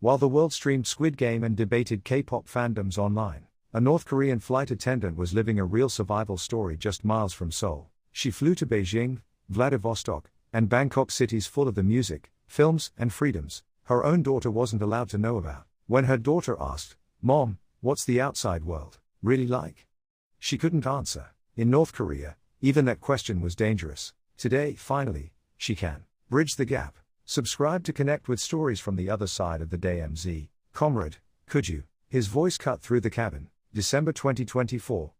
While the world streamed Squid Game and debated K-pop fandoms online, a North Korean flight attendant was living a real survival story just miles from Seoul. She flew to Beijing, Vladivostok, and Bangkok, cities full of the music, films, and freedoms her own daughter wasn't allowed to know about. When her daughter asked, "Mom, what's the outside world really like?" she couldn't answer. In North Korea, even that question was dangerous. Today, finally, she can bridge the gap. Subscribe to connect with stories from the other side of the DMZ. Comrade, could you? His voice cut through the cabin. December 2024.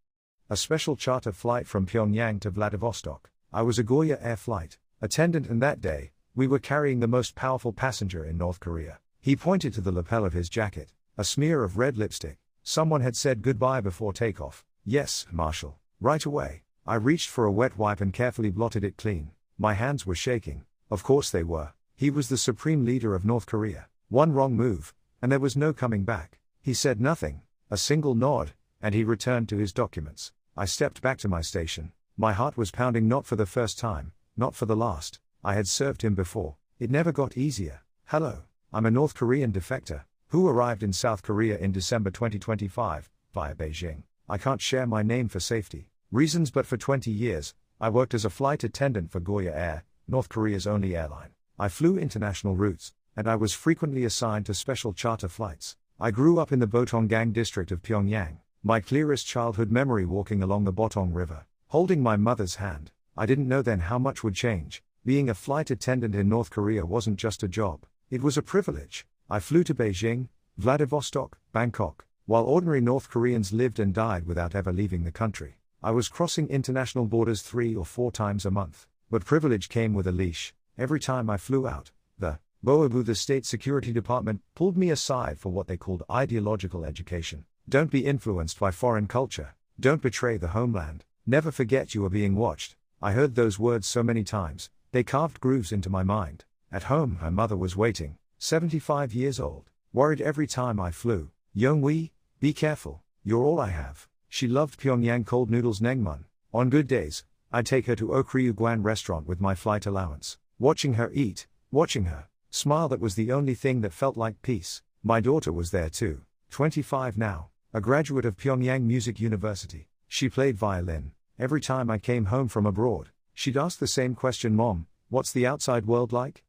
A special charter flight from Pyongyang to Vladivostok. I was a Goryeo Air flight attendant, and that day, we were carrying the most powerful passenger in North Korea. He pointed to the lapel of his jacket, a smear of red lipstick. Someone had said goodbye before takeoff. Yes, Marshal. Right away. I reached for a wet wipe and carefully blotted it clean. My hands were shaking. Of course they were. He was the supreme leader of North Korea. One wrong move, and there was no coming back. He said nothing, a single nod, and he returned to his documents. I stepped back to my station. My heart was pounding, not for the first time, not for the last. I had served him before. It never got easier. Hello, I'm a North Korean defector, who arrived in South Korea in December 2025, via Beijing. I can't share my name for safety reasons, but for 20 years, I worked as a flight attendant for Goryeo Air, North Korea's only airline. I flew international routes, and I was frequently assigned to special charter flights. I grew up in the Botonggang district of Pyongyang, my clearest childhood memory walking along the Botong River, holding my mother's hand. I didn't know then how much would change. Being a flight attendant in North Korea wasn't just a job, it was a privilege. I flew to Beijing, Vladivostok, Bangkok, while ordinary North Koreans lived and died without ever leaving the country. I was crossing international borders 3 or 4 times a month, but privilege came with a leash. Every time I flew out, the BOABU, the State Security Department, pulled me aside for what they called ideological education. Don't be influenced by foreign culture. Don't betray the homeland. Never forget you are being watched. I heard those words so many times, they carved grooves into my mind. At home, my mother was waiting, 75 years old, worried every time I flew. "Youngwi, be careful, you're all I have." She loved Pyongyang cold noodles Naengmun. On good days, I'd take her to Okryu restaurant with my flight allowance. Watching her eat, watching her smile, that was the only thing that felt like peace. My daughter was there too, 25 now, a graduate of Pyongyang Music University. She played violin. Every time I came home from abroad, she'd ask the same question, "Mom, what's the outside world like?"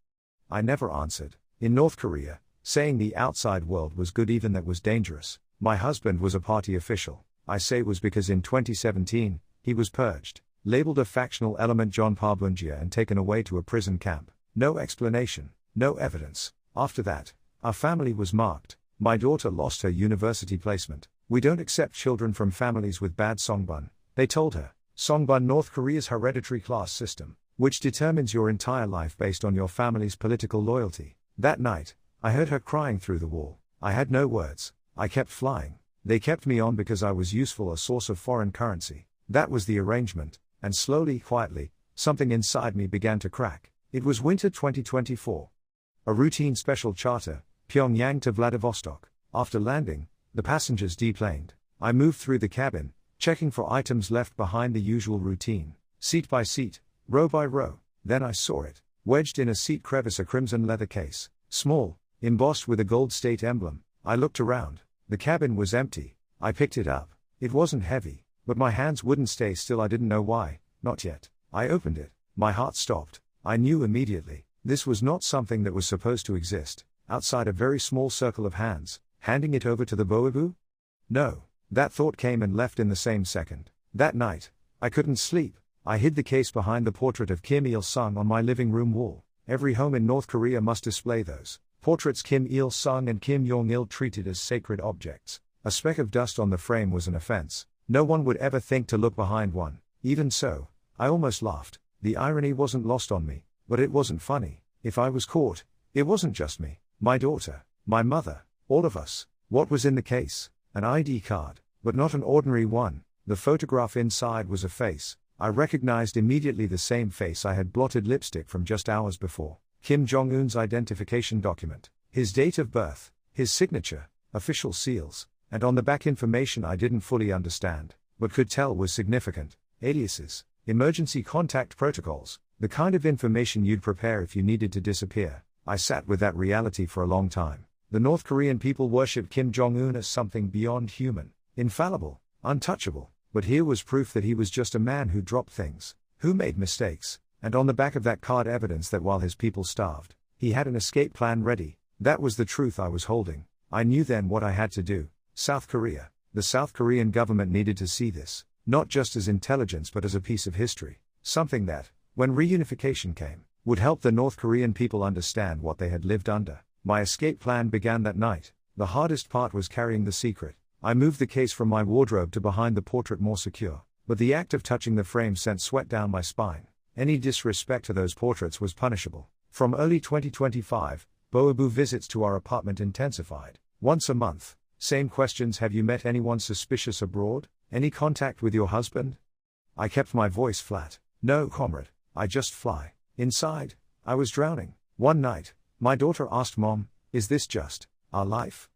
I never answered. In North Korea, saying the outside world was good, even that was dangerous. My husband was a party official. I say was because in 2017, he was purged, labeled a factional element John Parbunjia, and taken away to a prison camp. No explanation, no evidence. After that, our family was marked. My daughter lost her university placement. "We don't accept children from families with bad songbun," they told her. Songbun, North Korea's hereditary class system, which determines your entire life based on your family's political loyalty. That night, I heard her crying through the wall. I had no words. I kept flying. They kept me on because I was useful, a source of foreign currency. That was the arrangement, and slowly, quietly, something inside me began to crack. It was winter 2024. A routine special charter, Pyongyang to Vladivostok. After landing, the passengers deplaned. I moved through the cabin, checking for items left behind, the usual routine. Seat by seat, row by row. Then I saw it, wedged in a seat crevice, a crimson leather case, small, embossed with a gold state emblem. I looked around. The cabin was empty. I picked it up. It wasn't heavy, but my hands wouldn't stay still. I didn't know why, not yet. I opened it. My heart stopped. I knew immediately, this was not something that was supposed to exist, outside a very small circle of hands. Handing it over to the BOABU? No. That thought came and left in the same second. That night, I couldn't sleep. I hid the case behind the portrait of Kim Il-sung on my living room wall. Every home in North Korea must display those portraits. Kim Il-sung and Kim Jong-il treated as sacred objects. A speck of dust on the frame was an offense. No one would ever think to look behind one. Even so, I almost laughed. The irony wasn't lost on me, but it wasn't funny. If I was caught, it wasn't just me, my daughter, my mother, all of us. What was in the case? An ID card, but not an ordinary one. The photograph inside was a face. I recognized immediately the same face I had blotted lipstick from just hours before. Kim Jong-un's identification document, his date of birth, his signature, official seals, and on the back information I didn't fully understand, but could tell was significant. Aliases, emergency contact protocols, the kind of information you'd prepare if you needed to disappear. I sat with that reality for a long time. The North Korean people worshipped Kim Jong-un as something beyond human, infallible, untouchable, but here was proof that he was just a man who dropped things, who made mistakes, and on the back of that card evidence that while his people starved, he had an escape plan ready. That was the truth I was holding. I knew then what I had to do. South Korea. The South Korean government needed to see this, not just as intelligence but as a piece of history, something that, when reunification came, would help the North Korean people understand what they had lived under. My escape plan began that night. The hardest part was carrying the secret. I moved the case from my wardrobe to behind the portrait more secure, but the act of touching the frame sent sweat down my spine. Any disrespect to those portraits was punishable. From early 2025, Boabu visits to our apartment intensified. Once a month. Same questions: have you met anyone suspicious abroad? Any contact with your husband? I kept my voice flat. No, comrade, I just fly. Inside, I was drowning. One night, my daughter asked Mom, is this just our life?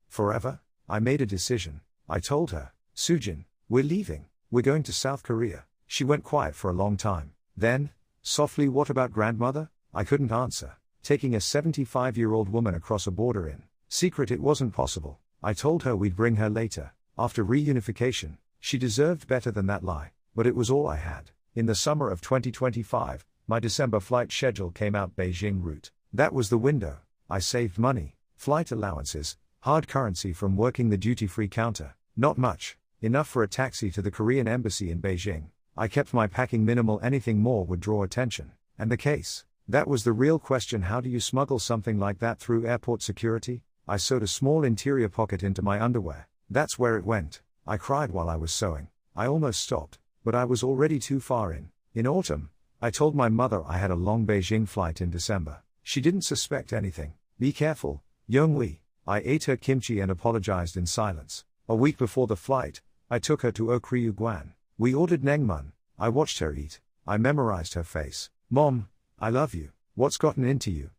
Forever? I made a decision. I told her, Sujin, we're leaving. We're going to South Korea. She went quiet for a long time. Then, softly, what about grandmother? I couldn't answer. Taking a 75-year-old woman across a border in secret, it wasn't possible. I told her we'd bring her later, after reunification. She deserved better than that lie, but it was all I had. In the summer of 2025, my December flight schedule came out: Beijing route. That was the window. I saved money, flight allowances, hard currency from working the duty-free counter. Not much, enough for a taxi to the Korean embassy in Beijing. I kept my packing minimal, anything more would draw attention. And the case? That was the real question. How do you smuggle something like that through airport security? I sewed a small interior pocket into my underwear. That's where it went. I cried while I was sewing. I almost stopped, but I was already too far in. In autumn, I told my mother I had a long Beijing flight in December. She didn't suspect anything. Be careful, Young-wi. I ate her kimchi and apologized in silence. A week before the flight, I took her to Goryeo. We ordered naengmun. I watched her eat. I memorized her face. Mom, I love you. What's gotten into you?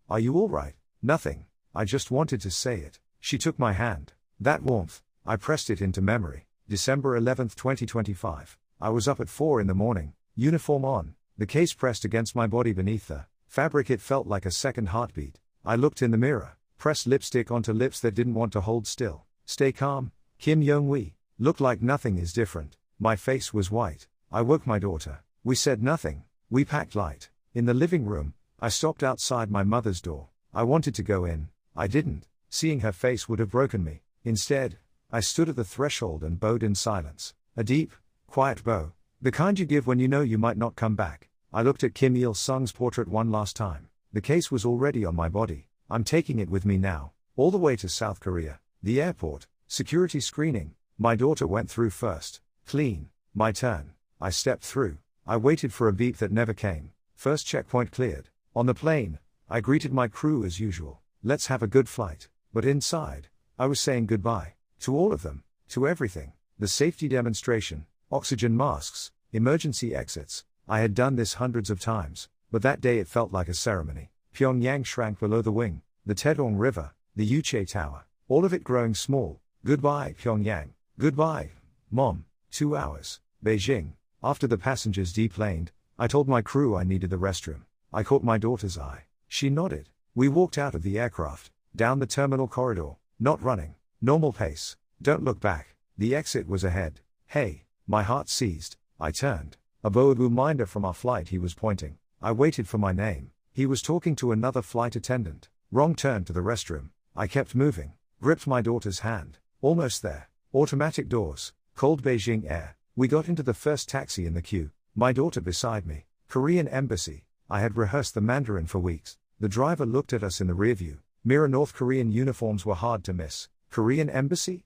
Are you all right? Nothing. I just wanted to say it. She took my hand. That warmth. I pressed it into memory. December 11, 2025. I was up at 4 in the morning, uniform on, the case pressed against my body beneath the fabric. It felt like a second heartbeat. I looked in the mirror, pressed lipstick onto lips that didn't want to hold still. Stay calm, Kim Young-wi. Look like nothing is different. My face was white. I woke my daughter. We said nothing. We packed light. In the living room, I stopped outside my mother's door. I wanted to go in. I didn't. Seeing her face would have broken me. Instead, I stood at the threshold and bowed in silence. A deep, quiet bow. The kind you give when you know you might not come back. I looked at Kim Il-sung's portrait one last time. The case was already on my body. I'm taking it with me now. All the way to South Korea. The airport. Security screening. My daughter went through first. Clean. My turn. I stepped through. I waited for a beep that never came. First checkpoint cleared. On the plane, I greeted my crew as usual. Let's have a good flight. But inside, I was saying goodbye. To all of them. To everything. The safety demonstration, oxygen masks, emergency exits. I had done this hundreds of times, but that day it felt like a ceremony. Pyongyang shrank below the wing, the Taedong River, the Yuche Tower, all of it growing small. Goodbye, Pyongyang. Goodbye, Mom. 2 hours. Beijing. After the passengers deplaned, I told my crew I needed the restroom. I caught my daughter's eye. She nodded. We walked out of the aircraft, down the terminal corridor, not running, normal pace. Don't look back. The exit was ahead. Hey, my heart seized. I turned. A Boabu minder from our flight, he was pointing. I waited for my name. He was talking to another flight attendant. Wrong turn to the restroom. I kept moving. Gripped my daughter's hand. Almost there. Automatic doors. Cold Beijing air. We got into the first taxi in the queue. My daughter beside me. Korean embassy. I had rehearsed the Mandarin for weeks. The driver looked at us in the rearview mirror. North Korean uniforms were hard to miss. Korean embassy?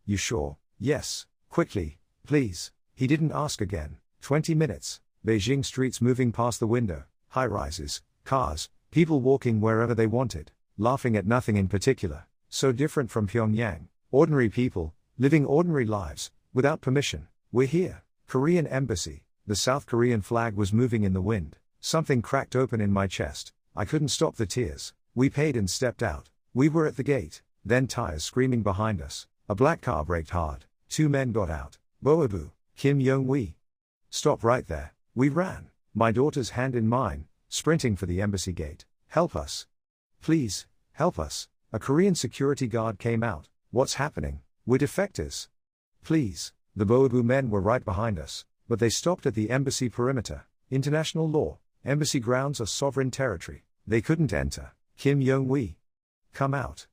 You sure? Yes. Quickly, please. He didn't ask again. 20 minutes. Beijing streets moving past the window. High-rises, cars, people walking wherever they wanted, laughing at nothing in particular. So different from Pyongyang. Ordinary people, living ordinary lives, without permission. We're here. Korean embassy. The South Korean flag was moving in the wind. Something cracked open in my chest. I couldn't stop the tears. We paid and stepped out. We were at the gate. Then tires screaming behind us. A black car braked hard. 2 men got out. Boabu, Kim Young-wi. Stop right there. We ran. My daughter's hand in mine, sprinting for the embassy gate. Help us. Please, help us. A Korean security guard came out. What's happening? We're defectors. Please. The Boabu men were right behind us, but they stopped at the embassy perimeter. International law. Embassy grounds are sovereign territory. They couldn't enter. Kim Jong-un. Come out.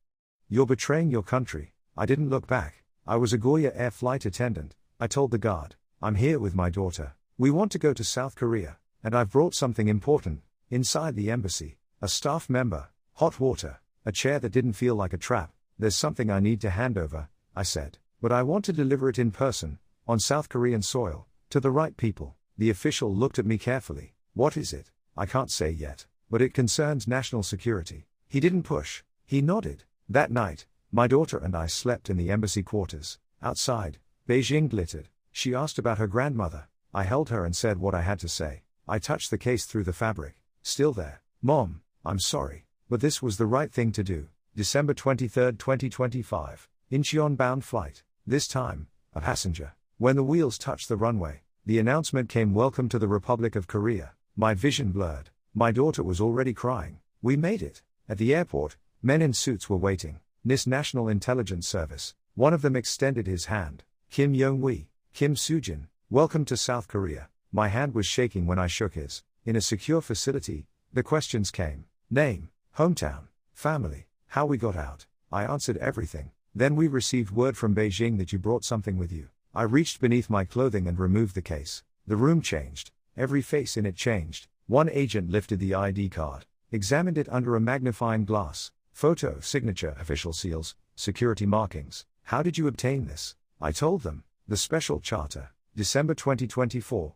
You're betraying your country. I didn't look back. I was a Goryeo Air flight attendant. I told the guard, I'm here with my daughter. We want to go to South Korea, and I've brought something important. Inside the embassy, a staff member, hot water, a chair that didn't feel like a trap. There's something I need to hand over, I said, but I want to deliver it in person, on South Korean soil, to the right people. The official looked at me carefully. What is it? I can't say yet, but it concerns national security. He didn't push. He nodded. That night, my daughter and I slept in the embassy quarters. Outside, Beijing glittered. She asked about her grandmother. I held her and said what I had to say. I touched the case through the fabric. Still there. Mom, I'm sorry, but this was the right thing to do. December 23, 2025. Incheon-bound flight. This time, a passenger. When the wheels touched the runway, the announcement came, "Welcome to the Republic of Korea." My vision blurred. My daughter was already crying. We made it. At the airport, men in suits were waiting. NIS National Intelligence Service. One of them extended his hand. Kim Jong-un. Kim Soo-jin. Welcome to South Korea. My hand was shaking when I shook his. In a secure facility, the questions came. Name, hometown, family, how we got out. I answered everything. Then we received word from Beijing that you brought something with you. I reached beneath my clothing and removed the case. The room changed. Every face in it changed. One agent lifted the ID card, examined it under a magnifying glass. Photo, signature, official seals, security markings. How did you obtain this? I told them. The special charter. December 2024.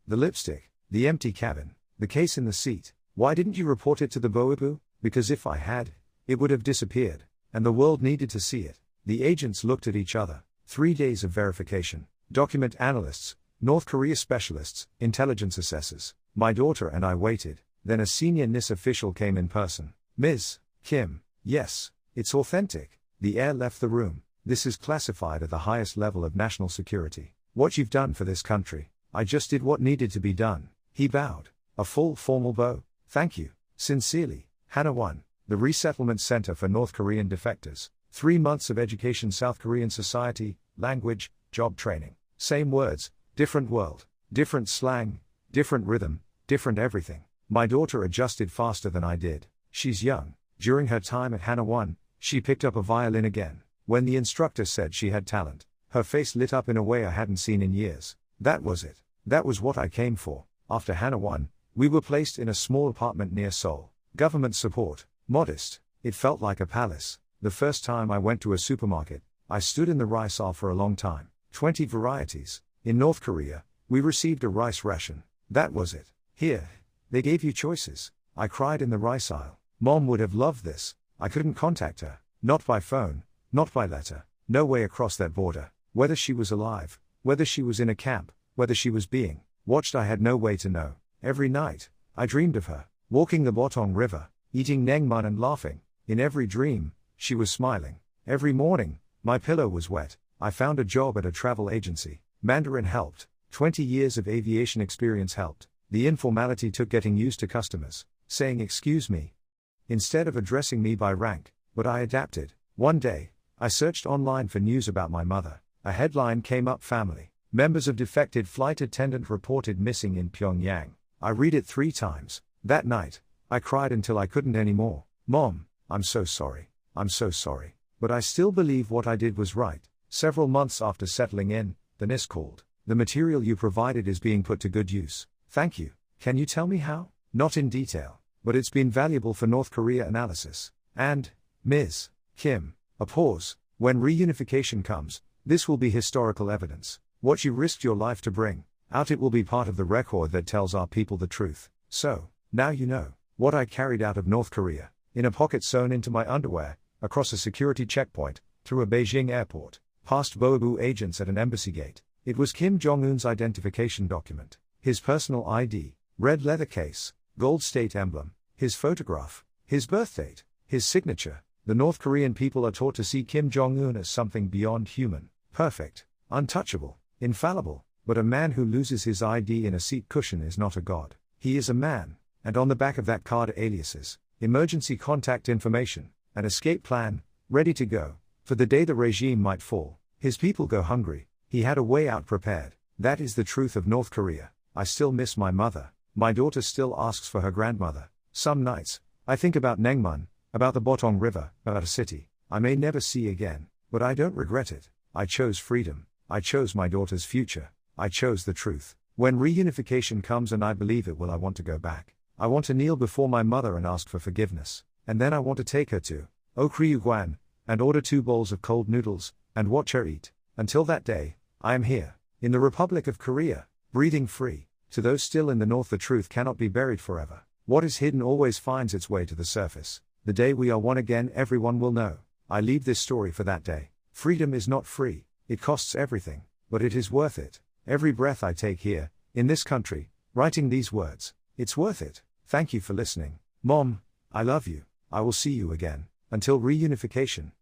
The lipstick, the empty cabin, the case in the seat. Why didn't you report it to the Boabu? Because if I had, it would have disappeared, and the world needed to see it. The agents looked at each other. 3 days of verification. Document analysts, North Korea specialists, intelligence assessors. My daughter and I waited. Then a senior NIS official came in person. Ms. Kim, yes, it's authentic. The air left the room. This is classified at the highest level of national security. What you've done for this country. I just did what needed to be done. He bowed. A full formal bow. Thank you. Sincerely. Hana 1. The Resettlement Center for North Korean Defectors. 3 months of education. South Korean society, language, job training. Same words, different world, different slang, different rhythm, different everything. My daughter adjusted faster than I did. She's young. During her time at Hana 1, she picked up a violin again. When the instructor said she had talent, her face lit up in a way I hadn't seen in years. That was it. That was what I came for. After Hana 1, we were placed in a small apartment near Seoul. Government support. Modest. It felt like a palace. The first time I went to a supermarket, I stood in the rice aisle for a long time. 20 varieties. In North Korea, we received a rice ration. That was it. Here, they gave you choices. I cried in the rice aisle. Mom would have loved this. I couldn't contact her. Not by phone, not by letter. No way across that border. Whether she was alive, whether she was in a camp, whether she was being watched, I had no way to know. Every night, I dreamed of her, walking the Botong River, eating nengman and laughing. In every dream, she was smiling. Every morning, my pillow was wet. I found a job at a travel agency. Mandarin helped. 20 years of aviation experience helped. The informality took getting used to customers saying excuse me instead of addressing me by rank, but I adapted. One day, I searched online for news about my mother. A headline came up: family members of defected flight attendant reported missing in Pyongyang. I read it 3 times. That night, I cried until I couldn't anymore. Mom, I'm so sorry. I'm so sorry. But I still believe what I did was right. Several months after settling in, the NIS called. The material you provided is being put to good use. Thank you. Can you tell me how? Not in detail, but it's been valuable for North Korea analysis. And, Ms. Kim, a pause. When reunification comes, this will be historical evidence. What you risked your life to bring out, it will be part of the record that tells our people the truth. So, now you know what I carried out of North Korea, in a pocket sewn into my underwear, across a security checkpoint, through a Beijing airport, past Boabu agents at an embassy gate. It was Kim Jong-un's identification document, his personal ID, red leather case, gold state emblem, his photograph, his birth date, his signature. The North Korean people are taught to see Kim Jong-un as something beyond human, perfect, untouchable, infallible, but a man who loses his ID in a seat cushion is not a god. He is a man, and on the back of that card are aliases, emergency contact information, an escape plan, ready to go, for the day the regime might fall. His people go hungry, he had a way out prepared. That is the truth of North Korea. I still miss my mother, my daughter still asks for her grandmother. Some nights, I think about Nengmun, about the Botong River, about a city I may never see again, but I don't regret it. I chose freedom, I chose my daughter's future, I chose the truth. When reunification comes, and I believe it will, I want to go back. I want to kneel before my mother and ask for forgiveness, and then I want to take her to Okryu, and order 2 bowls of cold noodles, and watch her eat. Until that day, I am here, in the Republic of Korea, breathing free. To those still in the north, the truth cannot be buried forever. What is hidden always finds its way to the surface. The day we are one again, everyone will know. I leave this story for that day. Freedom is not free, it costs everything, but it is worth it. Every breath I take here, in this country, writing these words, it's worth it. Thank you for listening. Mom, I love you. I will see you again. Until reunification.